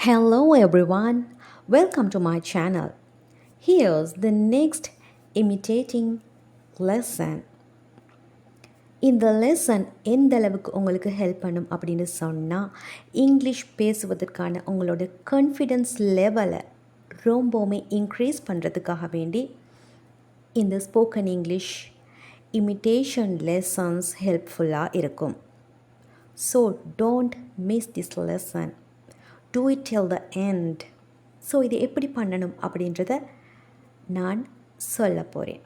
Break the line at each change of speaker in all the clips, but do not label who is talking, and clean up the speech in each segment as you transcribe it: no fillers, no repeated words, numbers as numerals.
Hello everyone, welcome to my channel. Here's the next imitating lesson. இந்த lesson எந்த அளவுக்கு உங்களுக்கு ஹெல்ப் பண்ணும் அப்படின்னு சொன்னால் இங்கிலீஷ் பேசுவதற்கான உங்களோட கான்ஃபிடென்ஸ் லெவலை ரொம்பவுமே இன்க்ரீஸ் பண்ணுறதுக்காக வேண்டி இந்த ஸ்போக்கன் இங்கிலீஷ் இமிட்டேஷன் லெசன்ஸ் ஹெல்ப்ஃபுல்லாக இருக்கும். So don't miss this lesson. Do it till the end. So இது எப்படி பண்ணணும் அப்படின்றத நான் சொல்ல போகிறேன்.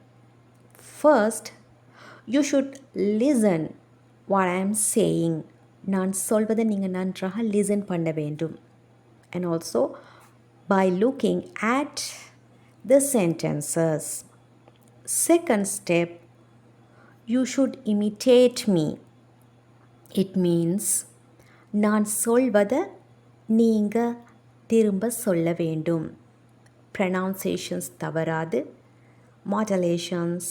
First you should listen what I am saying. நான் சொல்வதை நீங்கள் நன்றாக லிசன் பண்ண வேண்டும். And also by looking at the sentences. Second step, you should imitate me. It means நான் சொல்வதை நீங்கள் திரும்ப சொல்ல வேண்டும். ப்ரனவுன்சேஷன்ஸ் தவறாது, மாடுலேஷன்ஸ்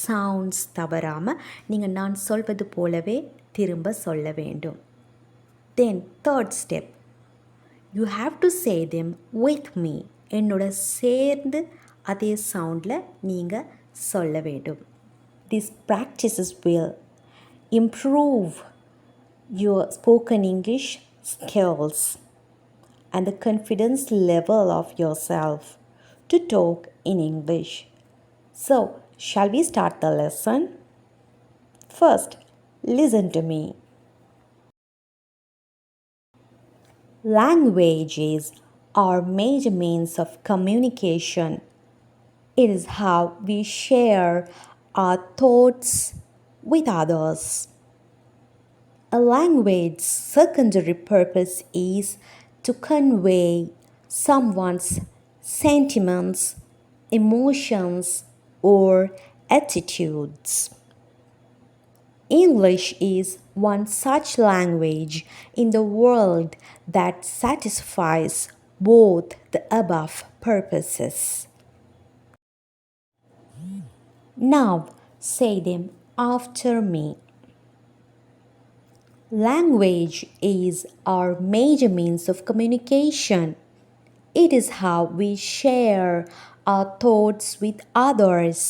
சவுண்ட்ஸ் தவறாமல் நீங்கள் நான் சொல்வது போலவே திரும்ப சொல்ல வேண்டும். Then third step, you have to say them with me. என்னோட சேர்ந்து அதே சவுண்டில் நீங்கள் சொல்ல வேண்டும். This practices will improve your spoken English skills and the confidence level of yourself to talk in English. So, shall we start the lesson? First, listen to me. Languages are major means of communication. It is how we share our thoughts with others. A language's secondary purpose is to convey someone's sentiments, emotions, or attitudes. English is one such language in the world that satisfies both the above purposes. Now, say them after me. Language is our major means of communication. It is how we share our thoughts with others.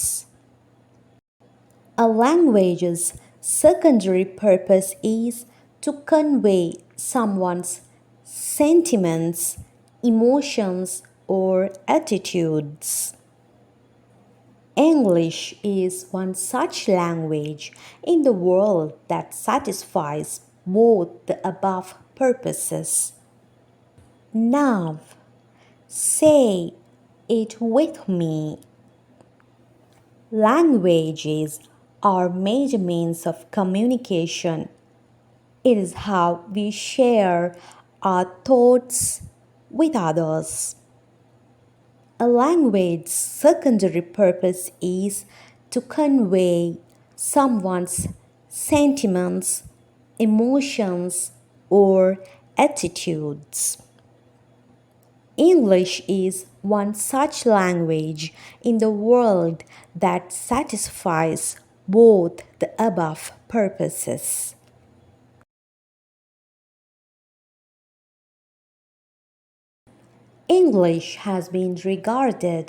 A language's secondary purpose is to convey someone's sentiments, emotions, or attitudes. English is one such language in the world that satisfies both the above purposes. Now, say it with me. Languages are major means of communication. It is how we share our thoughts with others. A language's secondary purpose is to convey someone's sentiments, emotions, or attitudes. English is one such language in the world that satisfies both the above purposes. English has been regarded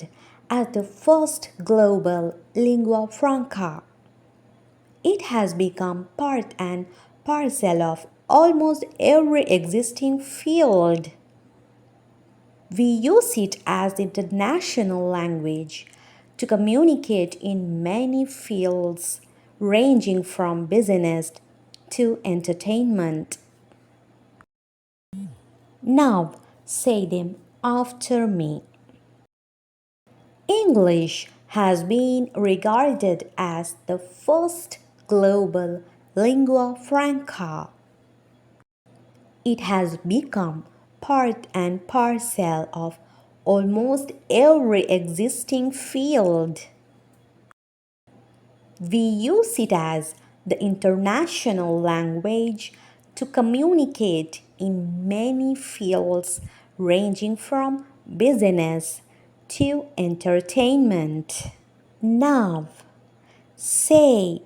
as the first global lingua franca. It has become part and parcel of almost every existing field. We use it as the international language to communicate in many fields, ranging from business to entertainment. Now, say them after me. English has been regarded as the first global lingua franca. It has become part and parcel of almost every existing field. We use it as the international language to communicate in many fields ranging from business to entertainment. Now, say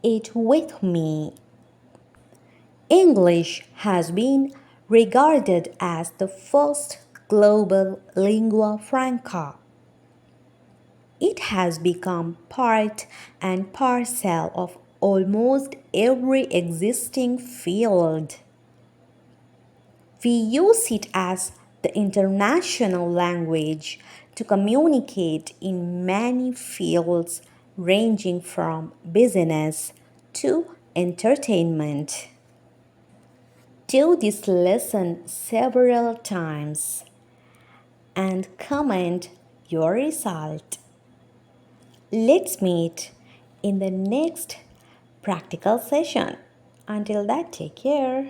it with me. English has been regarded as the first global lingua franca. It has become part and parcel of almost every existing field. We use it as the international language to communicate in many fields ranging from business to entertainment. Do this lesson several times and comment your result. Let's meet in the next practical session. Until that, take care.